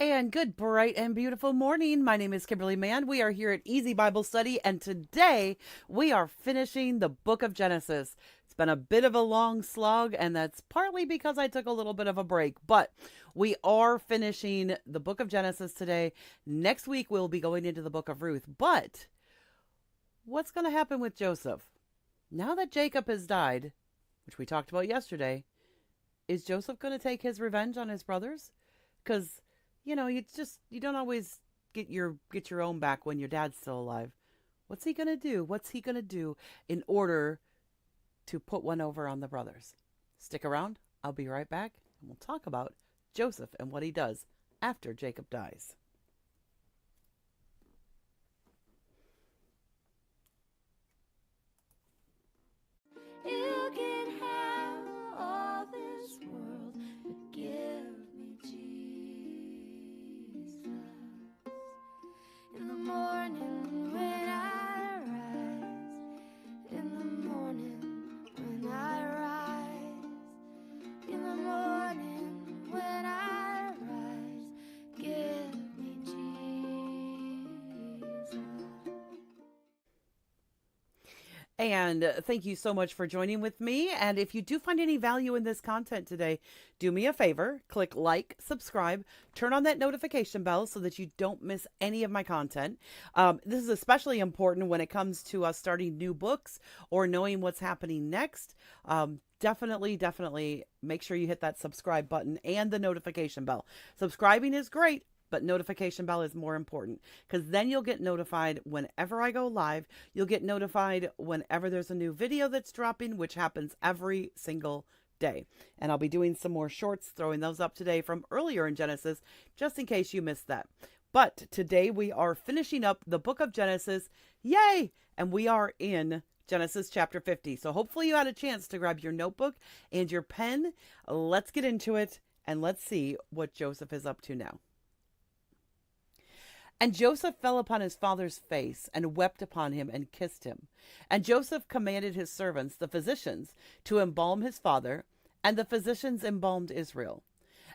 And good, bright, and beautiful morning. My name is Kimberly Mann. We are here at Easy Bible Study, and today we are finishing the book of Genesis. It's been a bit of a long slog, and that's partly because I took a little bit of a break, but we are finishing the book of Genesis today. Next week, we'll be going into the book of Ruth. But what's going to happen with Joseph? Now that Jacob has died, which we talked about yesterday, is Joseph going to take his revenge on his brothers? Because you don't always get your own back when your dad's still alive. What's he gonna do? What's he gonna do in order to put one over on the brothers? Stick around. I'll be right back, and we'll talk about Joseph and what he does after Jacob dies. You can have all this world, but give me Jesus. In the morning when I rise, in the morning when I rise, in the morning when I rise, give me Jesus. And thank you so much for joining with me. And if you do find any value in this content today, do me a favor, click like, subscribe, turn on that notification bell so that you don't miss any of my content. This is especially important when it comes to us starting new books or knowing what's happening next. Definitely make sure you hit that subscribe button and the notification bell. Subscribing is great, but notification bell is more important, because then you'll get notified whenever I go live. You'll get notified whenever there's a new video that's dropping, which happens every single day. And I'll be doing some more shorts, throwing those up today from earlier in Genesis, just in case you missed that. But today we are finishing up the book of Genesis. Yay! And we are in Genesis chapter 50. So hopefully you had a chance to grab your notebook and your pen. Let's get into it, and let's see what Joseph is up to now. And Joseph fell upon his father's face and wept upon him and kissed him. And Joseph commanded his servants, the physicians, to embalm his father, and the physicians embalmed Israel.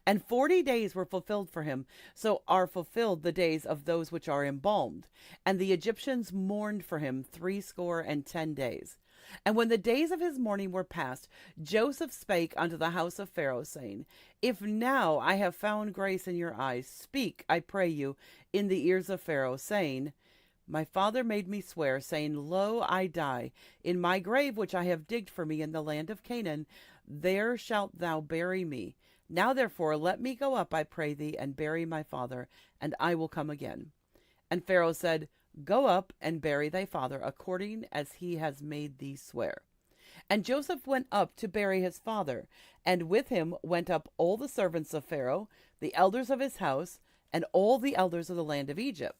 And 40 days were fulfilled for him, so are fulfilled the days of those which are embalmed. And the Egyptians mourned for him 60 days. And when the days of his mourning were past, Joseph spake unto the house of Pharaoh, saying, If now I have found grace in your eyes, speak, I pray you, in the ears of Pharaoh, saying, My father made me swear, saying, Lo, I die. In my grave which I have digged for me in the land of Canaan, there shalt thou bury me. Now therefore let me go up, I pray thee, and bury my father, and I will come again. And Pharaoh said, Go up and bury thy father, according as he has made thee swear. And Joseph went up to bury his father, and with him went up all the servants of Pharaoh, the elders of his house, and all the elders of the land of Egypt,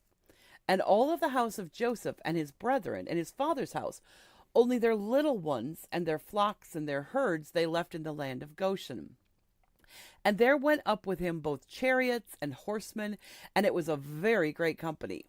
and all of the house of Joseph and his brethren, and his father's house. Only their little ones and their flocks and their herds they left in the land of Goshen. And there went up with him both chariots and horsemen, and it was a very great company.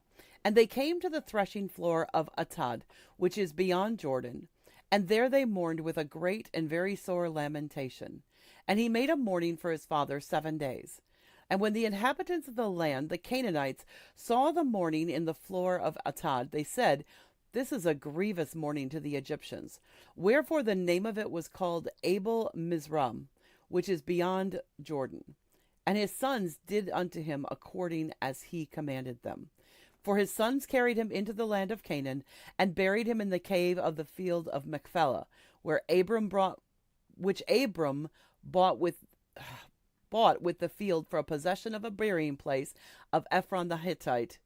And they came to the threshing floor of Atad, which is beyond Jordan. And there they mourned with a great and very sore lamentation. And he made a mourning for his father 7 days. And when the inhabitants of the land, the Canaanites, saw the mourning in the floor of Atad, they said, This is a grievous mourning to the Egyptians. Wherefore the name of it was called Abel Mizram, which is beyond Jordan. And his sons did unto him according as he commanded them. For his sons carried him into the land of Canaan, and buried him in the cave of the field of Machpelah, which Abram bought with the field for a possession of a burying place of Ephron the Hittite.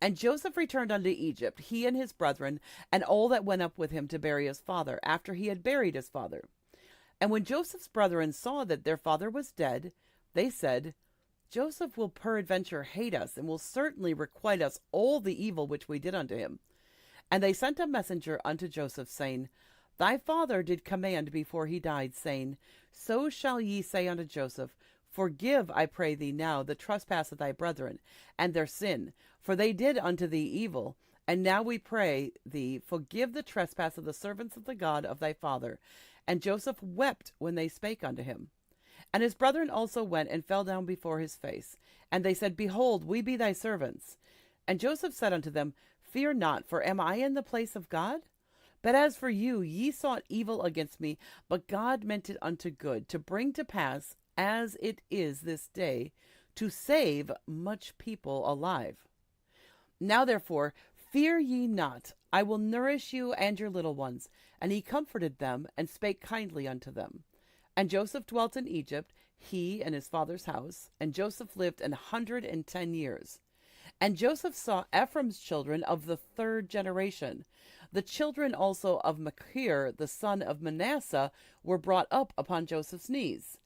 And Joseph returned unto Egypt, he and his brethren, and all that went up with him to bury his father, after he had buried his father. And when Joseph's brethren saw that their father was dead, they said, Joseph will peradventure hate us, and will certainly requite us all the evil which we did unto him. And they sent a messenger unto Joseph, saying, Thy father did command before he died, saying, So shall ye say unto Joseph, Forgive, I pray thee now, the trespass of thy brethren, and their sin, for they did unto thee evil. And now we pray thee, forgive the trespass of the servants of the God of thy father. And Joseph wept when they spake unto him. And his brethren also went and fell down before his face. And they said, Behold, we be thy servants. And Joseph said unto them, Fear not, for am I in the place of God? But as for you, ye sought evil against me, but God meant it unto good, to bring to pass, as it is this day, to save much people alive. Now therefore, fear ye not, I will nourish you and your little ones. And he comforted them, and spake kindly unto them. And Joseph dwelt in Egypt, he and his father's house, and Joseph lived 110 years. And Joseph saw Ephraim's children of the third generation. The children also of Machir, the son of Manasseh, were brought up upon Joseph's knees.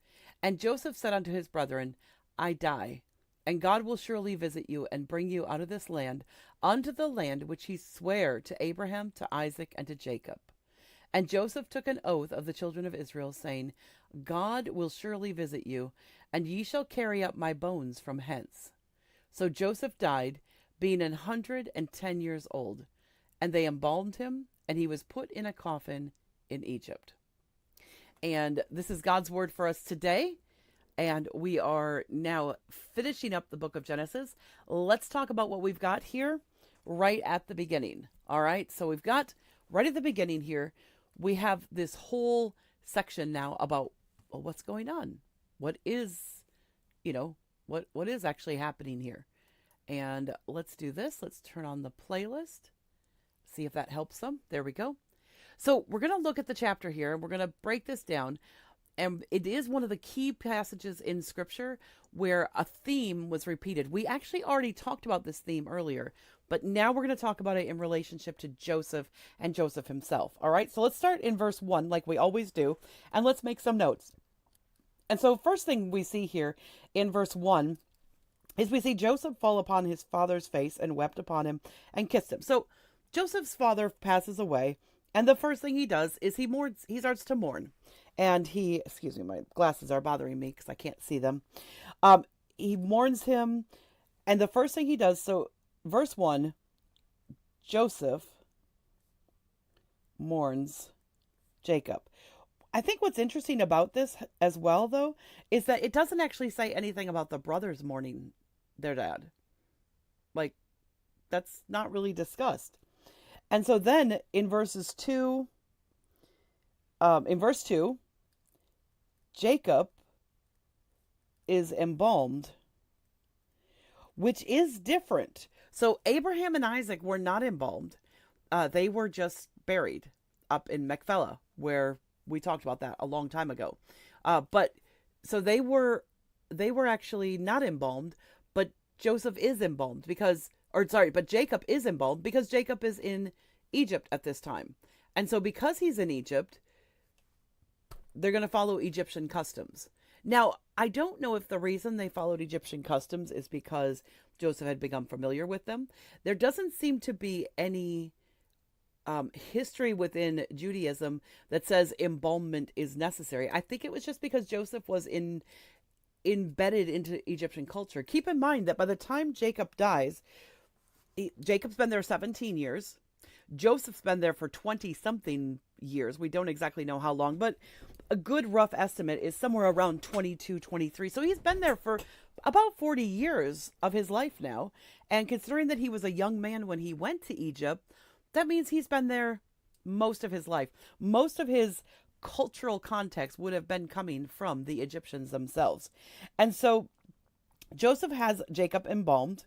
And Joseph said unto his brethren, I die, and God will surely visit you, and bring you out of this land, unto the land which he sware to Abraham, to Isaac, and to Jacob. And Joseph took an oath of the children of Israel, saying, God will surely visit you, and ye shall carry up my bones from hence. So Joseph died, being 110 years old. And they embalmed him, and he was put in a coffin in Egypt. And this is God's word for us today. And we are now finishing up the book of Genesis. Let's talk about what we've got here right at the beginning. All right. So we've got right at the beginning here, we have this whole section now about, well, what's going on? What is, what is actually happening here? And let's do this. Let's turn on the playlist. See if that helps them. There we go. So we're going to look at the chapter here, and we're going to break this down. And it is one of the key passages in Scripture where a theme was repeated. We actually already talked about this theme earlier, but now we're going to talk about it in relationship to Joseph and Joseph himself. All right, so let's start in verse 1 like we always do, and let's make some notes. And so first thing we see here in verse 1 is we see Joseph fall upon his father's face and wept upon him and kissed him. So Joseph's father passes away, and the first thing he does is he mourns. He starts to mourn. And excuse me, my glasses are bothering me because I can't see them. He mourns him, and the first thing he does, so verse 1, Joseph mourns Jacob. I think what's interesting about this as well, though, is that it doesn't actually say anything about the brothers mourning their dad. Like, that's not really discussed. And so then in verse 2, Jacob is embalmed, which is different. So Abraham and Isaac were not embalmed. They were just buried up in Machpelah, where we talked about that a long time ago. But so they were actually not embalmed, but Joseph is embalmed but Jacob is embalmed because Jacob is in Egypt at this time. And so because he's in Egypt, they're going to follow Egyptian customs. Now, I don't know if the reason they followed Egyptian customs is because Joseph had become familiar with them. There doesn't seem to be any history within Judaism that says embalmment is necessary. I think it was just because Joseph was embedded into Egyptian culture. Keep in mind that by the time Jacob dies, Jacob's been there 17 years. Joseph's been there for 20-something years. We don't exactly know how long, but a good rough estimate is somewhere around 22, 23. So he's been there for about 40 years of his life now. And considering that he was a young man when he went to Egypt, that means he's been there most of his life. Most of his cultural context would have been coming from the Egyptians themselves. And so Joseph has Jacob embalmed.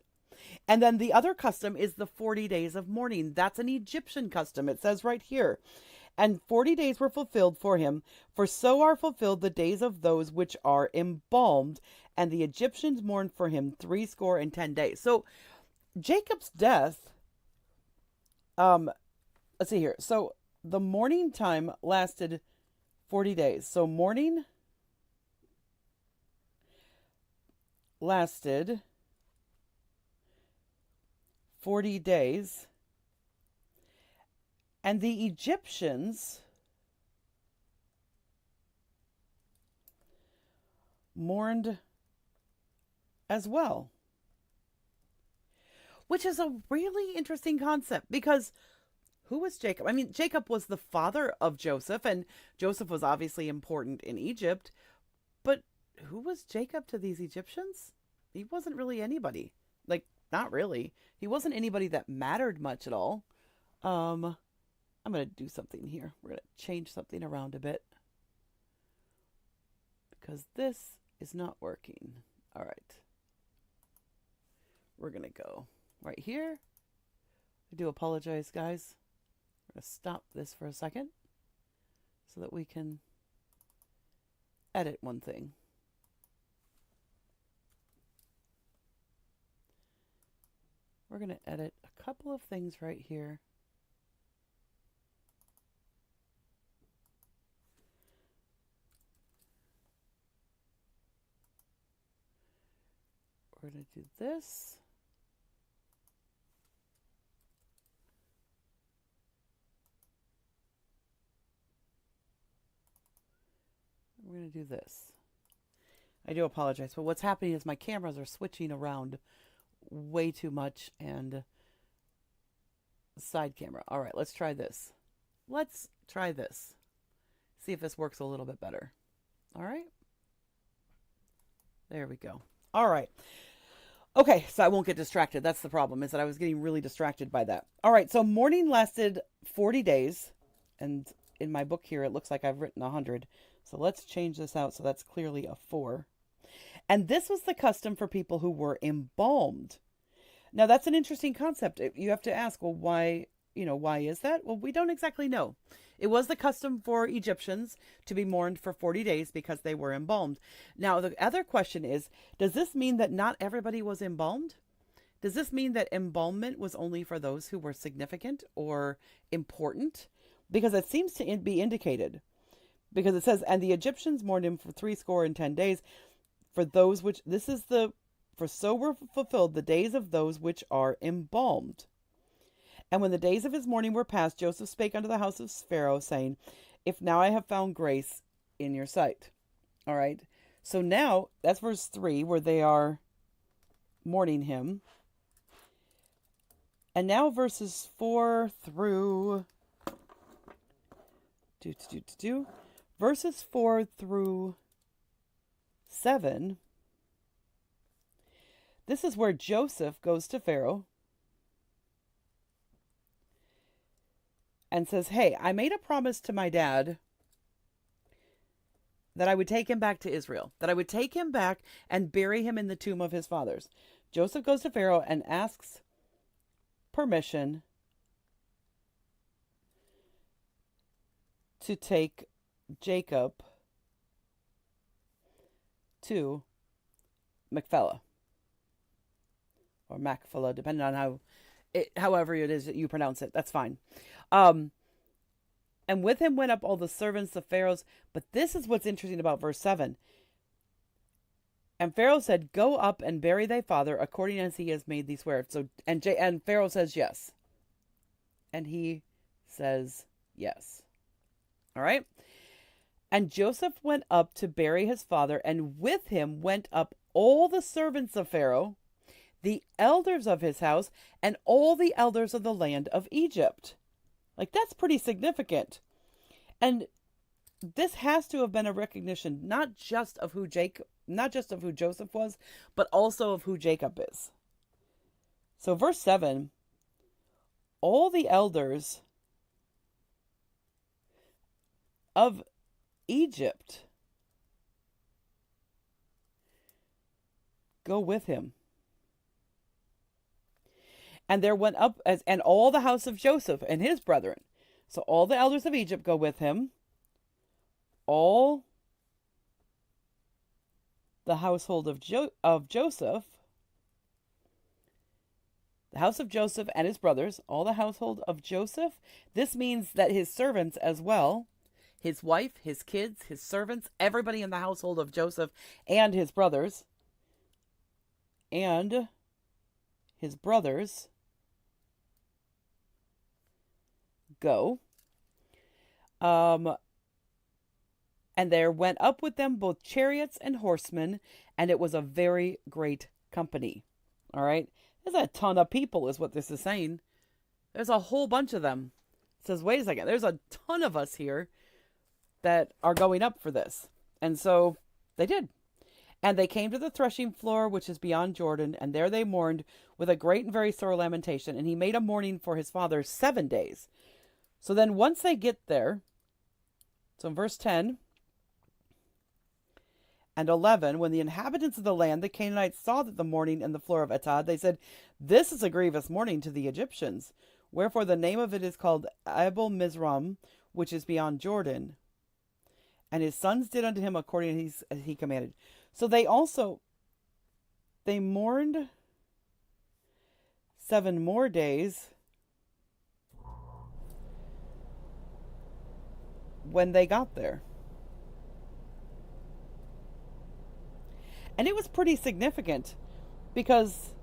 And then the other custom is the 40 days of mourning. That's an Egyptian custom. It says right here, and 40 days were fulfilled for him, for so are fulfilled the days of those which are embalmed. And the Egyptians mourned for him 70 days. So Jacob's death, let's see here. So the mourning time lasted 40 days. So mourning lasted 40 days. And the Egyptians mourned as well. Which is a really interesting concept because who was Jacob? I mean, Jacob was the father of Joseph, and Joseph was obviously important in Egypt. But who was Jacob to these Egyptians? He wasn't really anybody. Like, not really. He wasn't anybody that mattered much at all. I'm going to do something here. We're going to change something around a bit because this is not working. All right. We're going to go right here. I do apologize, guys. We're going to stop this for a second so that we can edit one thing. We're going to edit a couple of things right here. We're going to do this. We're going to do this. I do apologize, but what's happening is my cameras are switching around way too much, and side camera. All right, let's try this. Let's try this. See if this works a little bit better. All right. There we go. All right. Okay, so I won't get distracted. That's the problem, is that I was getting really distracted by that. All right, so mourning lasted 40 days, and in my book here, it looks like I've written 100. So let's change this out so that's clearly a 4. And this was the custom for people who were embalmed. Now, that's an interesting concept. You have to ask, well, why is that? Well, we don't exactly know. It was the custom for Egyptians to be mourned for 40 days because they were embalmed. Now, the other question is, does this mean that not everybody was embalmed? Does this mean that embalmment was only for those who were significant or important? Because it seems to be indicated. Because it says, and the Egyptians mourned him for 70 days. For those which, for so were fulfilled the days of those which are embalmed. And when the days of his mourning were past, Joseph spake unto the house of Pharaoh, saying, if now I have found grace in your sight. All right. So now, that's verse 3, where they are mourning him. And now verses 4 through... Verses 4 through 7, this is where Joseph goes to Pharaoh and says, hey, I made a promise to my dad that I would take him back to Israel, that I would take him back and bury him in the tomb of his fathers. Joseph goes to Pharaoh and asks permission to take Jacob to Machpelah or Machpelah, depending on however it is that you pronounce it. That's fine. And with him went up all the servants of Pharaoh's. But this is what's interesting about verse 7. And Pharaoh said, go up and bury thy father according as he has made thee swear. So and Pharaoh says yes. And he says yes. All right. And Joseph went up to bury his father, and with him went up all the servants of Pharaoh, the elders of his house, and all the elders of the land of Egypt. Like, that's pretty significant. And this has to have been a recognition not just of who Joseph was, but also of who Jacob is. So verse 7, all the elders of Egypt go with him. And there went up and all the house of Joseph and his brethren. So all the elders of Egypt go with him. All the household of Joseph, the house of Joseph and his brothers, all the household of Joseph. This means that his servants as well, his wife, his kids, his servants, everybody in the household of Joseph and his brothers, go. And there went up with them both chariots and horsemen, and it was a very great company. All right. There's a ton of people is what this is saying. There's a whole bunch of them. It says, wait a second, there's a ton of us here that are going up for this. And so they did. And they came to the threshing floor, which is beyond Jordan, and there they mourned with a great and very sore lamentation. And he made a mourning for his father 7 days. So then once they get there, so in verse 10 and 11, when the inhabitants of the land, the Canaanites, saw that the mourning in the floor of Atad, they said, "This is a grievous mourning to the Egyptians. Wherefore the name of it is called Abel Mizram, which is beyond Jordan. And his sons did unto him according as he commanded." So they mourned 7 more days when they got there. And it was pretty significant because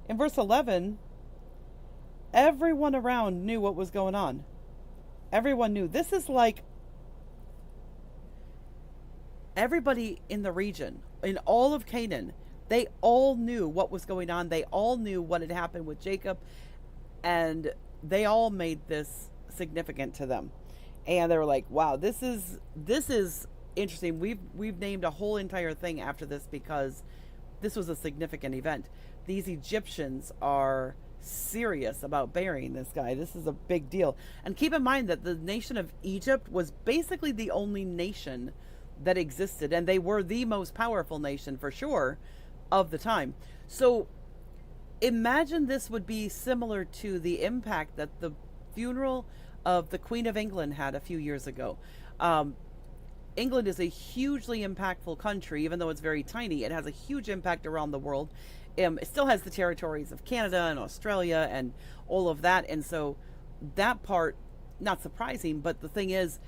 in verse 11, everyone around knew what was going on. Everyone knew. This is like everybody in the region, in all of Canaan, they all knew what was going on. They all knew what had happened with Jacob, and they all made this significant to them. And they were like, "Wow, this is interesting. We've named a whole entire thing after this because this was a significant event. These Egyptians are serious about burying this guy. This is a big deal." And keep in mind that the nation of Egypt was basically the only nation that existed, and they were the most powerful nation for sure of the time. So imagine this would be similar to the impact that the funeral of the Queen of England had a few years ago. England is a hugely impactful country, even though it's very tiny. It has a huge impact around the world. It still has the territories of Canada and Australia and all of that. And so that part, not surprising, but the thing is,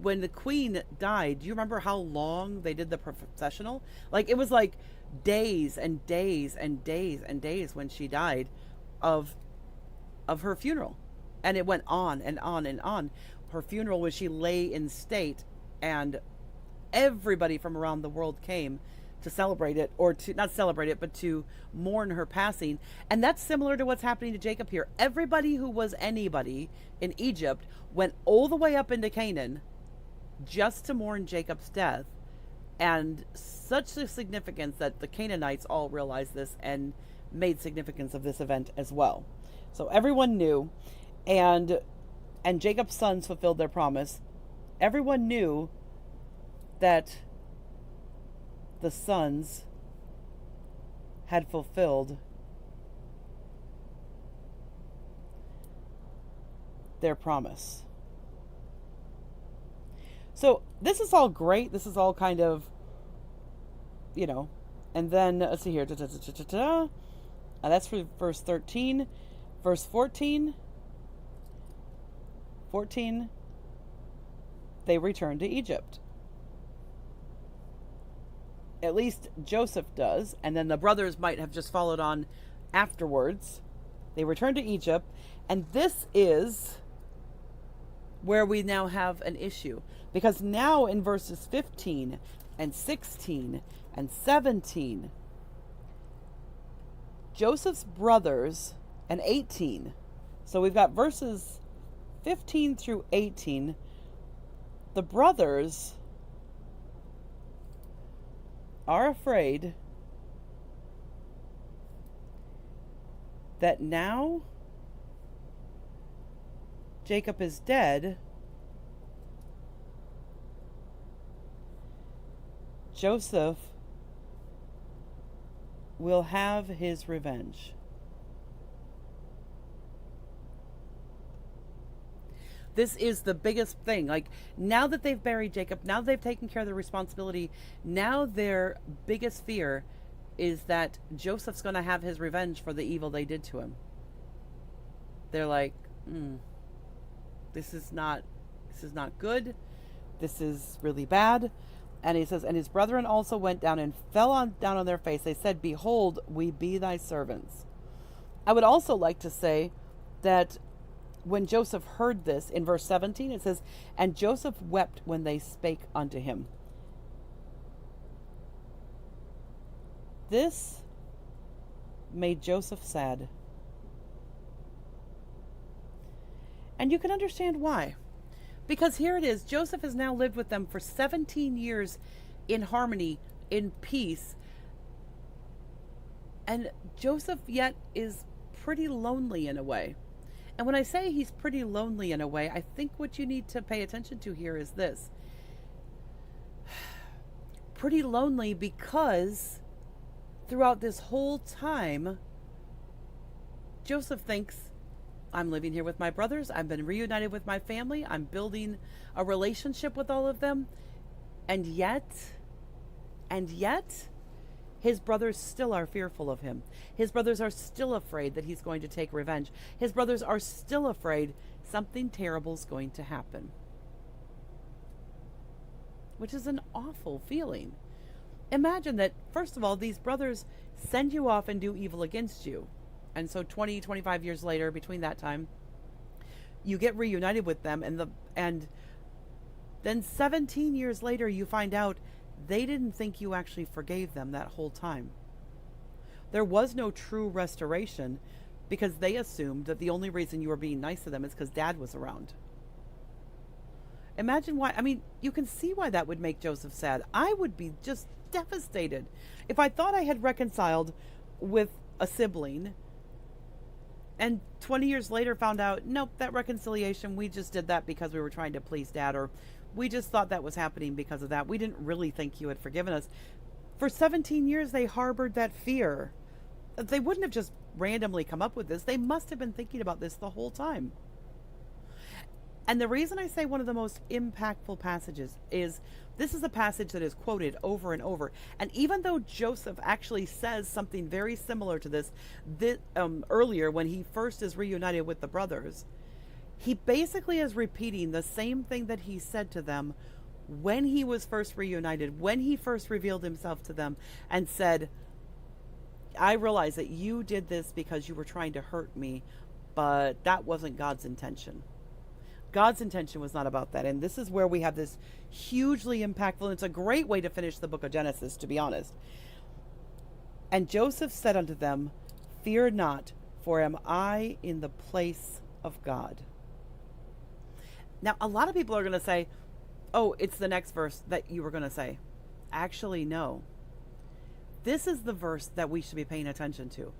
when the Queen died, do you remember how long they did the processional? Like, it was like days and days and days and days when she died of her funeral. And it went on and on and on. Her funeral was she lay in state, and everybody from around the world came to celebrate it, or to not celebrate it, but to mourn her passing. And that's similar to what's happening to Jacob here. Everybody who was anybody in Egypt went all the way up into Canaan just to mourn Jacob's death. And such a significance that the Canaanites all realized this and made significance of this event as well. So everyone knew, and Jacob's sons fulfilled their promise. Everyone knew that the sons had fulfilled their promise. So this is all great. This is all kind of, and then let's see here. That's for verse 13. Verse 14, they returned to Egypt. At least Joseph does, and then the brothers might have just followed on afterwards. They returned to Egypt, and this is where we now have an issue. Because now in verses 15 and 16 and 17, Joseph's brothers, and 18. So we've got verses 15 through 18. The brothers are afraid that now Jacob is dead, Joseph will have his revenge. This is the biggest thing. Like, now that they've buried Jacob, now that they've taken care of the responsibility, now their biggest fear is that Joseph's going to have his revenge for the evil they did to him. They're like, this is not good. This is really bad. And he says, and his brethren also went down and fell down on their face. They said, "Behold, we be thy servants." I would also like to say that when Joseph heard this, in verse 17, it says, "And Joseph wept when they spake unto him." This made Joseph sad. And you can understand why. Because here it is, Joseph has now lived with them for 17 years in harmony, in peace. And Joseph yet is pretty lonely in a way. And when I say he's pretty lonely in a way, I think what you need to pay attention to here is this. Pretty lonely because throughout this whole time, Joseph thinks, I'm living here with my brothers. I've been reunited with my family. I'm building a relationship with all of them. And yet, his brothers still are fearful of him. His brothers are still afraid that he's going to take revenge. His brothers are still afraid something terrible is going to happen. Which is an awful feeling. Imagine that, first of all, these brothers send you off and do evil against you. And so 20, 25 years later, between that time, you get reunited with them, and then 17 years later, you find out they didn't think you actually forgave them that whole time. There was no true restoration because they assumed that the only reason you were being nice to them is because Dad was around. Imagine why. I mean, you can see why that would make Joseph sad. I would be just devastated if I thought I had reconciled with a sibling and 20 years later found out, nope, that reconciliation, we just did that because we were trying to please Dad, or we just thought that was happening because of that. We didn't really think you had forgiven us. For 17 years, they harbored that fear. They wouldn't have just randomly come up with this. They must have been thinking about this the whole time. And the reason I say one of the most impactful passages is this is a passage that is quoted over and over. And even though Joseph actually says something very similar to this earlier when he first is reunited with the brothers, he basically is repeating the same thing that he said to them when he was first reunited, when he first revealed himself to them and said, I realize that you did this because you were trying to hurt me, but that wasn't God's intention. God's intention was not about that. And this is where we have this hugely impactful, and it's a great way to finish the book of Genesis, to be honest. And Joseph said unto them, fear not, for am I in the place of God. Now, a lot of people are going to say, oh, it's the next verse that you were going to say. Actually, no. This is the verse that we should be paying attention to.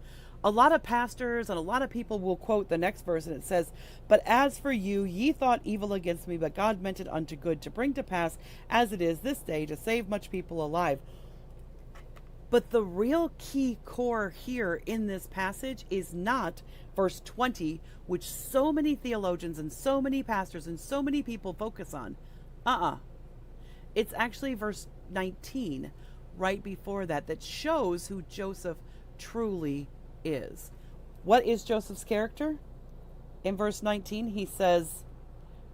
A lot of pastors and a lot of people will quote the next verse, and it says, but as for you, ye thought evil against me, but God meant it unto good, to bring to pass, as it is this day, to save much people alive. But the real key core here in this passage is not verse 20, which so many theologians and so many pastors and so many people focus on. It's actually verse 19, right before that, that shows who Joseph truly is. What is Joseph's character? In verse 19, he says,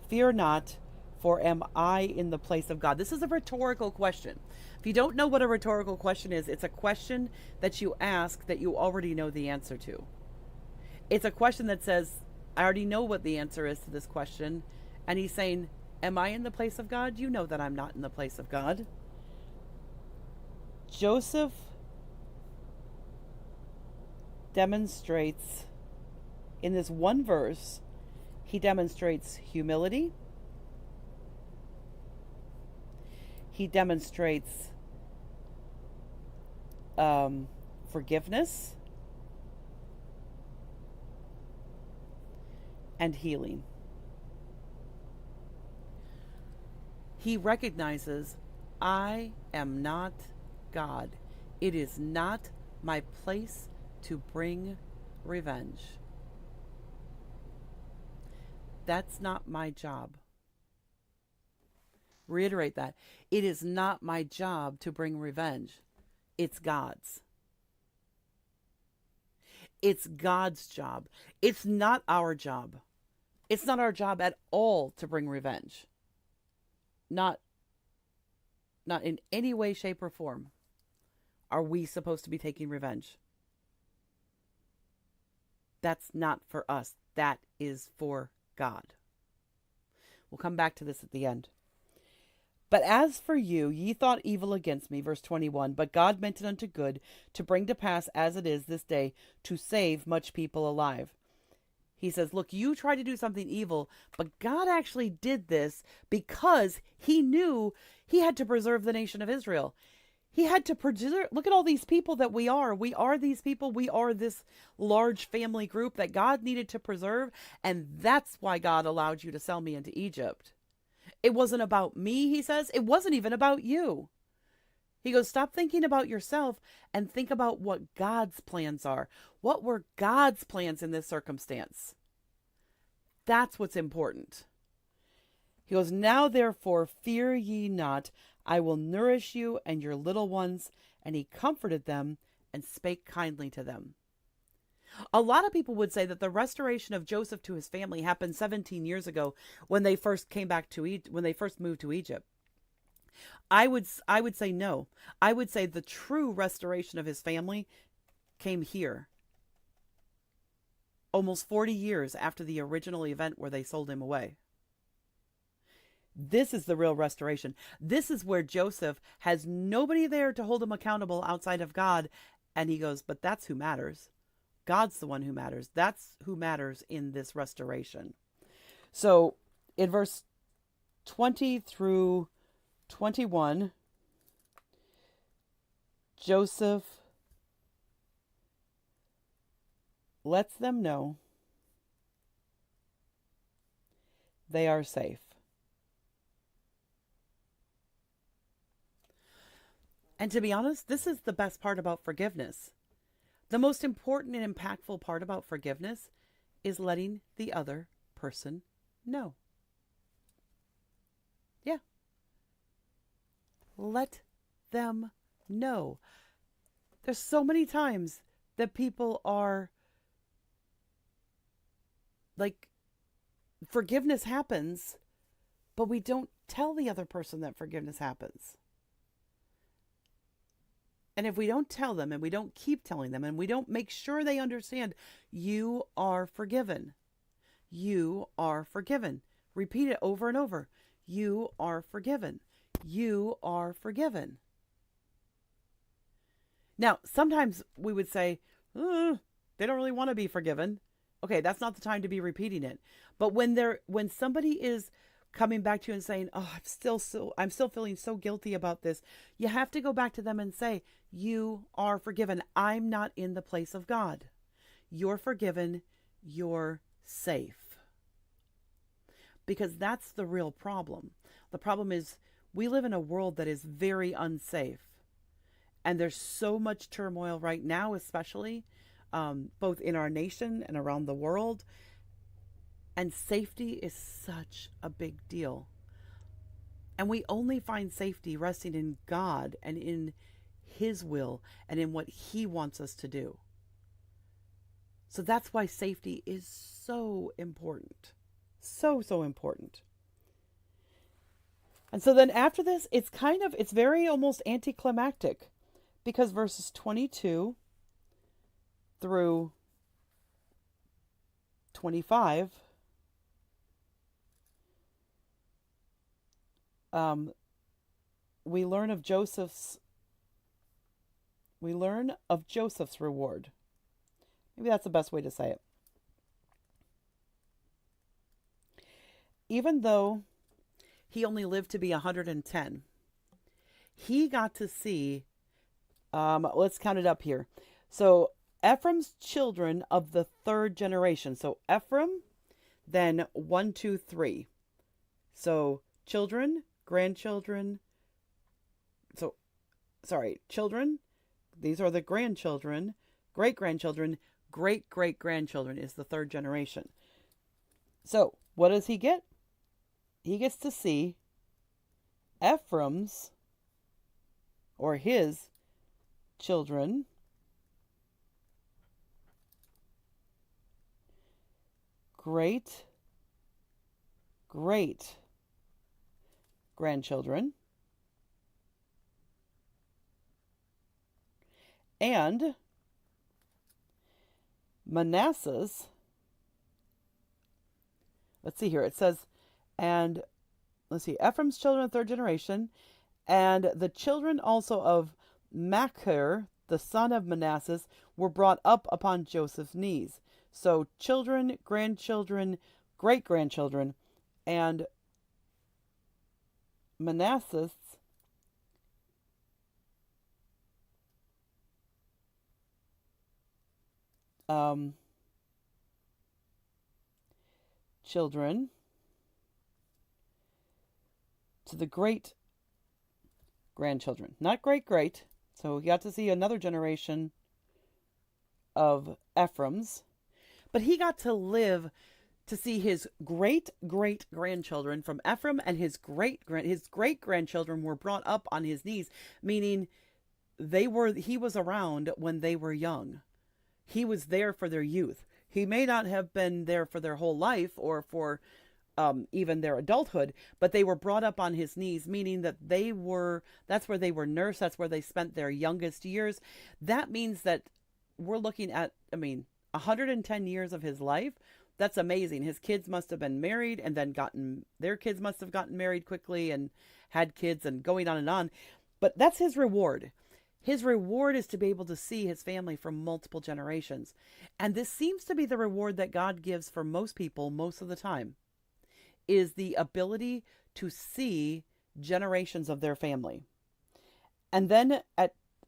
fear not, for am I in the place of God? This is a rhetorical question. If you don't know what a rhetorical question is, it's a question that you ask that you already know the answer to. It's a question that says, I already know what the answer is to this question. And he's saying, am I in the place of God? You know that I'm not in the place of God. Joseph demonstrates, in this one verse, he demonstrates humility. He demonstrates forgiveness and healing. He recognizes, I am not God. It is not my place to bring revenge. That's not my job. Reiterate that. It is not my job to bring revenge. It's God's. It's God's job. It's not our job. It's not our job at all to bring revenge. Not in any way, shape, or form are we supposed to be taking revenge. That's not for us. That is for God. We'll come back to this at the end. But as for you, ye thought evil against me, verse 21, but God meant it unto good, to bring to pass as it is this day, to save much people alive. He says, look, you tried to do something evil, but God actually did this because he knew he had to preserve the nation of Israel. He had to preserve. Look at all these people that we are. We are these people. We are this large family group that God needed to preserve. And that's why God allowed you to sell me into Egypt. It wasn't about me, he says. It wasn't even about you. He goes, stop thinking about yourself and think about what God's plans are. What were God's plans in this circumstance? That's what's important. He goes, now therefore fear ye not. I will nourish you and your little ones. And he comforted them and spake kindly to them. A lot of people would say that the restoration of Joseph to his family happened 17 years ago when they first came back to when they first moved to Egypt. I would say no. I would say the true restoration of his family came here, almost 40 years after the original event where they sold him away. This is the real restoration. This is where Joseph has nobody there to hold him accountable outside of God. And he goes, but that's who matters. God's the one who matters. That's who matters in this restoration. So in verse 20 through 21, Joseph lets them know they are safe. And to be honest, this is the best part about forgiveness. The most important and impactful part about forgiveness is letting the other person know. Yeah. Let them know. There's so many times that people are like, forgiveness happens, but we don't tell the other person that forgiveness happens. And if we don't tell them and we don't keep telling them and we don't make sure they understand, you are forgiven. You are forgiven. Repeat it over and over. You are forgiven. You are forgiven. Now, sometimes we would say, they don't really want to be forgiven. Okay, that's not the time to be repeating it. But when somebody is coming back to you and saying, oh, I'm still feeling so guilty about this, you have to go back to them and say, you are forgiven. I'm not in the place of God. You're forgiven. You're safe. Because that's the real problem. The problem is we live in a world that is very unsafe. And there's so much turmoil right now, especially both in our nation and around the world. And safety is such a big deal. And we only find safety resting in God and in His will and in what He wants us to do. So that's why safety is so important. So important. And so then after this, it's very almost anticlimactic, because verses 22 through 25, we learn of Joseph's reward. Maybe that's the best way to say it. Even though he only lived to be 110, he got to see, let's count it up here. So Ephraim's children of the third generation. So Ephraim, then 1, 2, 3. So children, grandchildren. Children. These are the grandchildren, great-grandchildren, great-great-grandchildren is the third generation. So what does he get? He gets to see Ephraim's, or his, children great-great-grandchildren and Manasseh's, let's see here, it says, and let's see, Ephraim's children, third generation, and the children also of Machir, the son of Manasseh, were brought up upon Joseph's knees. So children, grandchildren, great-grandchildren, and Manasseh's um, children to the great grandchildren, not great. So he got to see another generation of Ephraims, but he got to live to see his great grandchildren from Ephraim, and his great grandchildren were brought up on his knees, meaning he was around when they were young. He was there for their youth. He may not have been there for their whole life or for even their adulthood, but they were brought up on his knees, meaning that that's where they were nursed. That's where they spent their youngest years. That means that we're looking at, 110 years of his life. That's amazing. His kids must have been married and then their kids must have gotten married quickly and had kids and going on and on. But that's his reward. His reward is to be able to see his family for multiple generations. And this seems to be the reward that God gives for most people most of the time, is the ability to see generations of their family. And then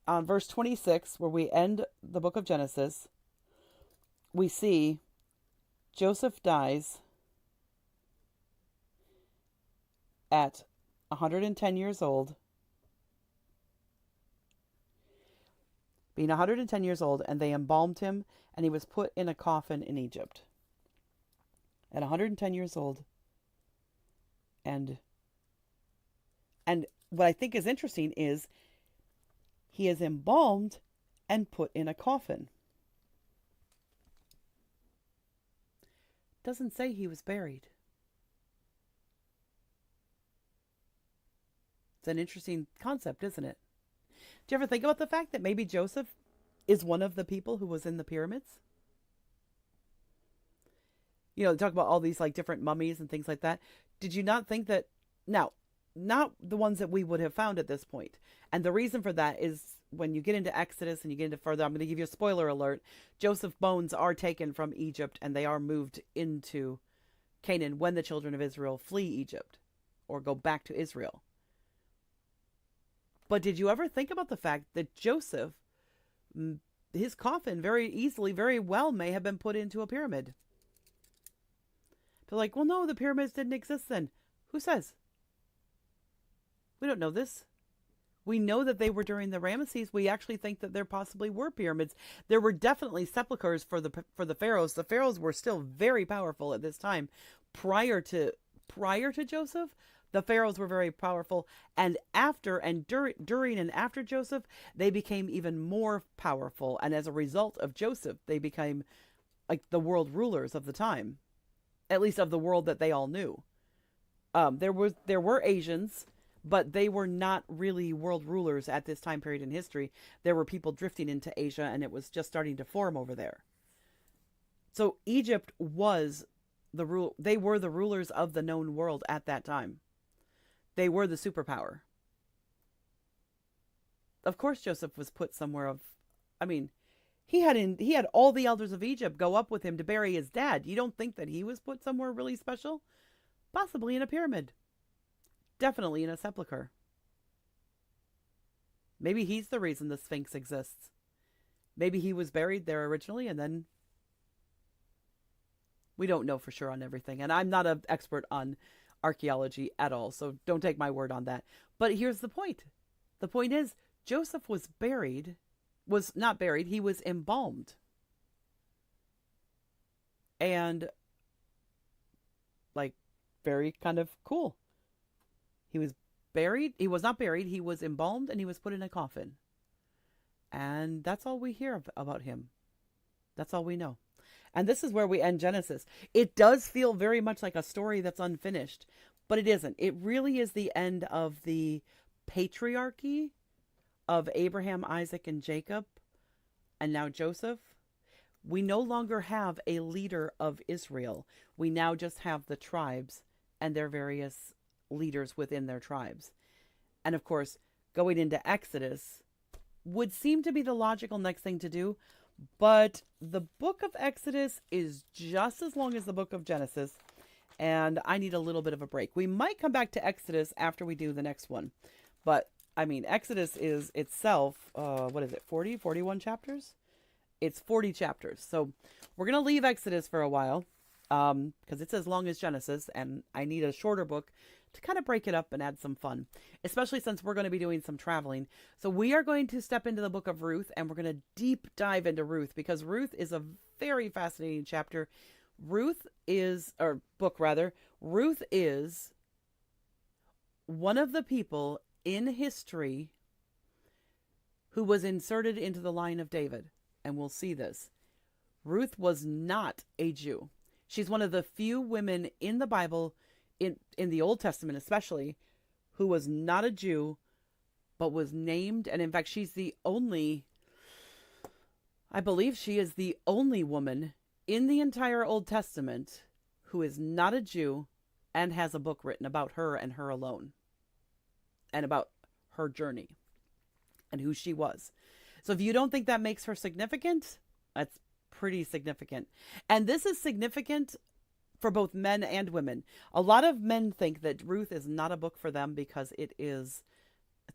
on verse 26, where we end the book of Genesis, we see Joseph dies at 110 years old. Being 110 years old, and they embalmed him, and he was put in a coffin in Egypt. At 110 years old. And what I think is interesting is he is embalmed and put in a coffin. Doesn't say he was buried. It's an interesting concept, isn't it? Do you ever think about the fact that maybe Joseph is one of the people who was in the pyramids? They talk about all these like different mummies and things like that. Did you not think that, now, not the ones that we would have found at this point. And the reason for that is when you get into Exodus and you get into further, I'm going to give you a spoiler alert. Joseph's bones are taken from Egypt and they are moved into Canaan when the children of Israel flee Egypt or go back to Israel. But did you ever think about the fact that Joseph, his coffin very easily, very well may have been put into a pyramid? They're like, well, no, the pyramids didn't exist then. Who says? We don't know this. We know that they were during the Ramesses. We actually think that there possibly were pyramids. There were definitely sepulchers for the pharaohs. The pharaohs were still very powerful at this time. Prior to Joseph, the pharaohs were very powerful, and during and after Joseph, they became even more powerful. And as a result of Joseph, they became like the world rulers of the time, at least of the world that they all knew. There were Asians, but they were not really world rulers at this time period in history. There were people drifting into Asia, and it was just starting to form over there. So Egypt was they were the rulers of the known world at that time. They were the superpower. Of course, Joseph was put somewhere he had all the elders of Egypt go up with him to bury his dad. You don't think that he was put somewhere really special? Possibly in a pyramid. Definitely in a sepulcher. Maybe he's the reason the Sphinx exists. Maybe he was buried there originally and then... We don't know for sure on everything. And I'm not an expert on archaeology at all, so don't take my word on that. But here's the point. The point is, Joseph was not buried, he was embalmed. And, very kind of cool. He was not buried, he was embalmed, and he was put in a coffin. And that's all we hear about him. That's all we know. And this is where we end Genesis. It does feel very much like a story that's unfinished, but it isn't. It really is the end of the patriarchy of Abraham, Isaac, and Jacob, and now Joseph. We no longer have a leader of Israel. We now just have the tribes and their various leaders within their tribes. And of course, going into Exodus would seem to be the logical next thing to do. But the book of Exodus is just as long as the book of Genesis, and I need a little bit of a break. We might come back to Exodus after we do the next one. But, Exodus is itself, 41 chapters? It's 40 chapters. So we're going to leave Exodus for a while because it's as long as Genesis, and I need a shorter book to kind of break it up and add some fun, especially since we're going to be doing some traveling. So we are going to step into the book of Ruth, and we're going to deep dive into Ruth because Ruth is a very fascinating chapter. Ruth is one of the people in history who was inserted into the line of David. And we'll see this. Ruth was not a Jew. She's one of the few women in the Bible, in the Old Testament especially, who was not a Jew, but was named. And in fact, I believe she is the only woman in the entire Old Testament who is not a Jew and has a book written about her and her alone, and about her journey and who she was. So if you don't think that makes her significant, that's pretty significant. And this is significant for both men and women. A lot of men think that Ruth is not a book for them because it's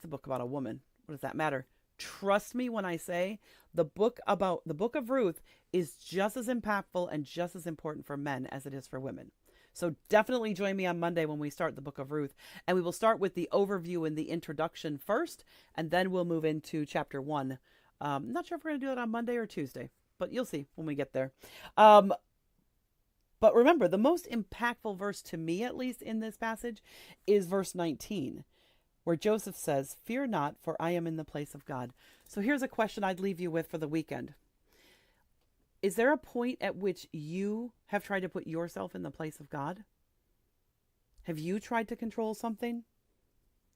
a book about a woman. What does that matter? Trust me when I say the book of Ruth is just as impactful and just as important for men as it is for women. So definitely join me on Monday when we start the book of Ruth. And we will start with the overview and the introduction first, and then we'll move into chapter 1. I'm not sure if we're going to do it on Monday or Tuesday, but you'll see when we get there. But remember, the most impactful verse to me, at least in this passage, is verse 19, where Joseph says, "Fear not, for I am in the place of God." So here's a question I'd leave you with for the weekend. Is there a point at which you have tried to put yourself in the place of God? Have you tried to control something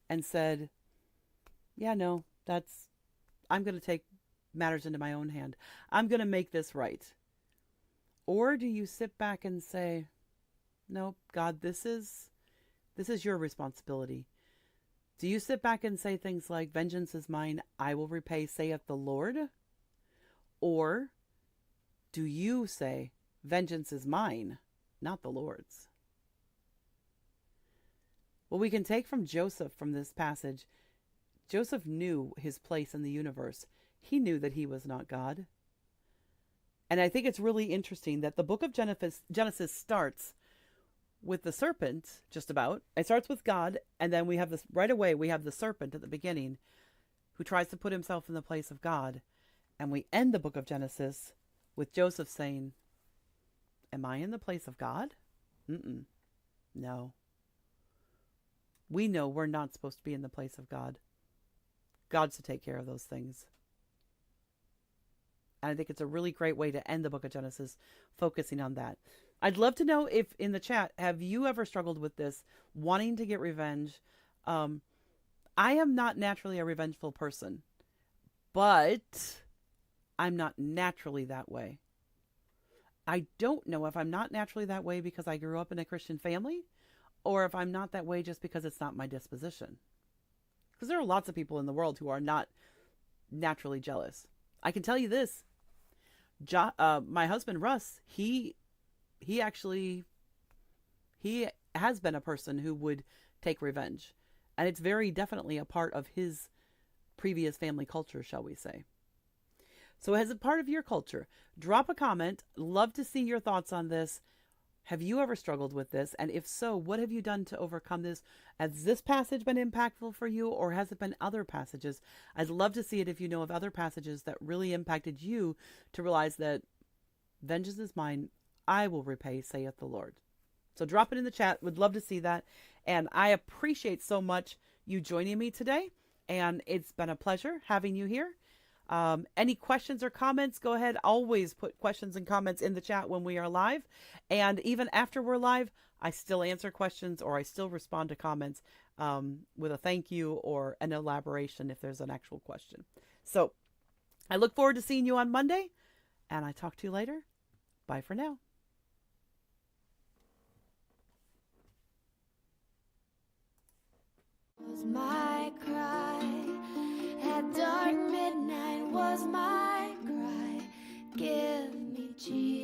and said, yeah, no, I'm going to take matters into my own hand. I'm going to make this right. Or do you sit back and say, no, God, this is your responsibility. Do you sit back and say things like, vengeance is mine, I will repay, saith the Lord? Or do you say, vengeance is mine, not the Lord's? What we can take from Joseph from this passage, Joseph knew his place in the universe. He knew that he was not God. And I think it's really interesting that the book of Genesis starts with the serpent, just about. It starts with God, and then we have this right away, we have the serpent at the beginning who tries to put himself in the place of God. And we end the book of Genesis with Joseph saying, am I in the place of God? No. We know we're not supposed to be in the place of God. God's to take care of those things. And I think it's a really great way to end the book of Genesis, focusing on that. I'd love to know if in the chat, have you ever struggled with this, wanting to get revenge? I am not naturally a revengeful person, but I'm not naturally that way. I don't know if I'm not naturally that way because I grew up in a Christian family, or if I'm not that way just because it's not my disposition. Because there are lots of people in the world who are not naturally jealous. I can tell you this. My husband, Russ, he has been a person who would take revenge. And it's very definitely a part of his previous family culture, shall we say. So as a part of your culture, drop a comment. Love to see your thoughts on this. Have you ever struggled with this? And if so, what have you done to overcome this? Has this passage been impactful for you, or has it been other passages? I'd love to see it if you know of other passages that really impacted you to realize that vengeance is mine, I will repay, saith the Lord. So drop it in the chat. Would love to see that. And I appreciate so much you joining me today. And it's been a pleasure having you here. Any questions or comments, go ahead. Always put questions and comments in the chat when we are live. And even after we're live, I still answer questions, or I still respond to comments with a thank you or an elaboration if there's an actual question. So I look forward to seeing you on Monday, and I talk to you later. Bye for now. Was my cry at dark midnight, was my cry, give me Jesus.